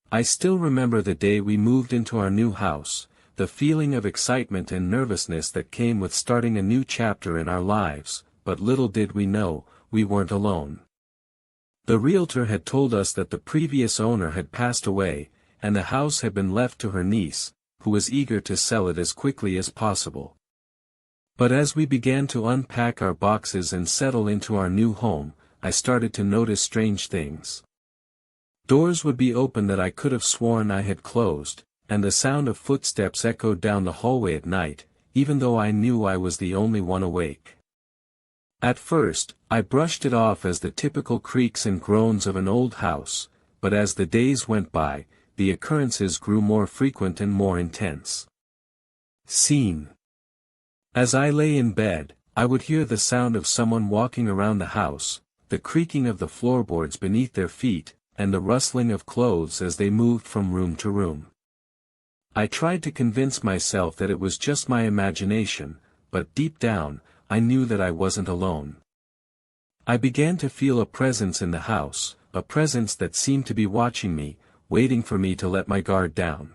I still remember the day we moved into our new house, the feeling of excitement and nervousness that came with starting a new chapter in our lives, but little did we know, we weren't alone. The realtor had told us that the previous owner had passed away, and the house had been left to her niece, who was eager to sell it as quickly as possible. But as we began to unpack our boxes and settle into our new home, I started to notice strange things. Doors would be open that I could have sworn I had closed, and the sound of footsteps echoed down the hallway at night, even though I knew I was the only one awake. At first, I brushed it off as the typical creaks and groans of an old house, but as the days went by, the occurrences grew more frequent and more intense. Scene. As I lay in bed, I would hear the sound of someone walking around the house, the creaking of the floorboards beneath their feet, and the rustling of clothes as they moved from room to room. I tried to convince myself that it was just my imagination, but deep down, I knew that I wasn't alone. I began to feel a presence in the house, a presence that seemed to be watching me, waiting for me to let my guard down.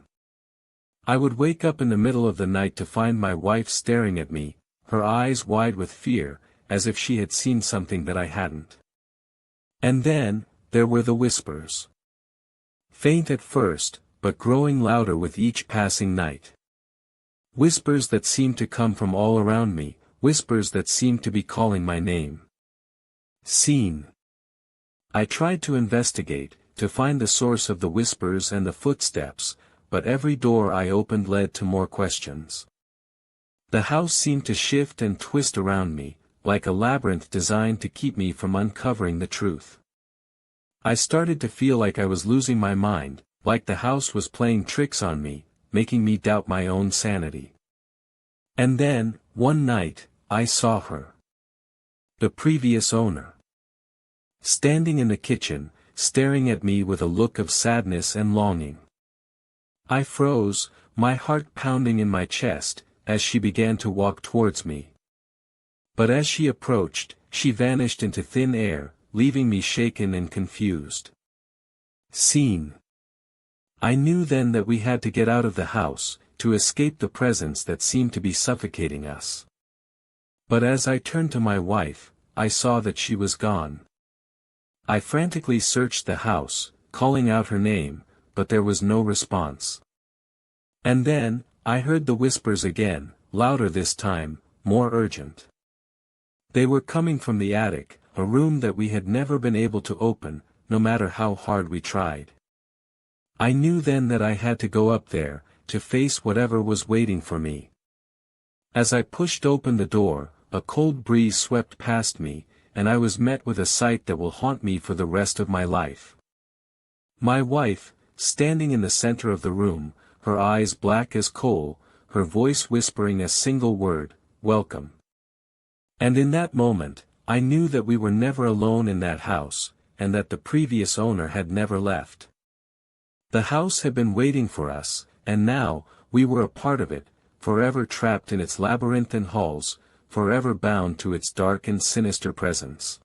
I would wake up in the middle of the night to find my wife staring at me, her eyes wide with fear, as if she had seen something that I hadn't. And then, there were the whispers. Faint at first, but growing louder with each passing night. Whispers that seemed to come from all around me, whispers that seemed to be calling my name. Scene. I tried to investigate, to find the source of the whispers and the footsteps, but every door I opened led to more questions. The house seemed to shift and twist around me, like a labyrinth designed to keep me from uncovering the truth. I started to feel like I was losing my mind, like the house was playing tricks on me, making me doubt my own sanity. And then, one night, I saw her. The previous owner. Standing in the kitchen, staring at me with a look of sadness and longing. I froze, my heart pounding in my chest, as she began to walk towards me. But as she approached, she vanished into thin air, leaving me shaken and confused. Scene. I knew then that we had to get out of the house, to escape the presence that seemed to be suffocating us. But as I turned to my wife, I saw that she was gone. I frantically searched the house, calling out her name, but there was no response. And then, I heard the whispers again, louder this time, more urgent. They were coming from the attic, a room that we had never been able to open, no matter how hard we tried. I knew then that I had to go up there, to face whatever was waiting for me. As I pushed open the door, a cold breeze swept past me, and I was met with a sight that will haunt me for the rest of my life. My wife, standing in the center of the room, her eyes black as coal, her voice whispering a single word, "Welcome." And in that moment, I knew that we were never alone in that house, and that the previous owner had never left. The house had been waiting for us, and now, we were a part of it, forever trapped in its labyrinthine halls, forever bound to its dark and sinister presence.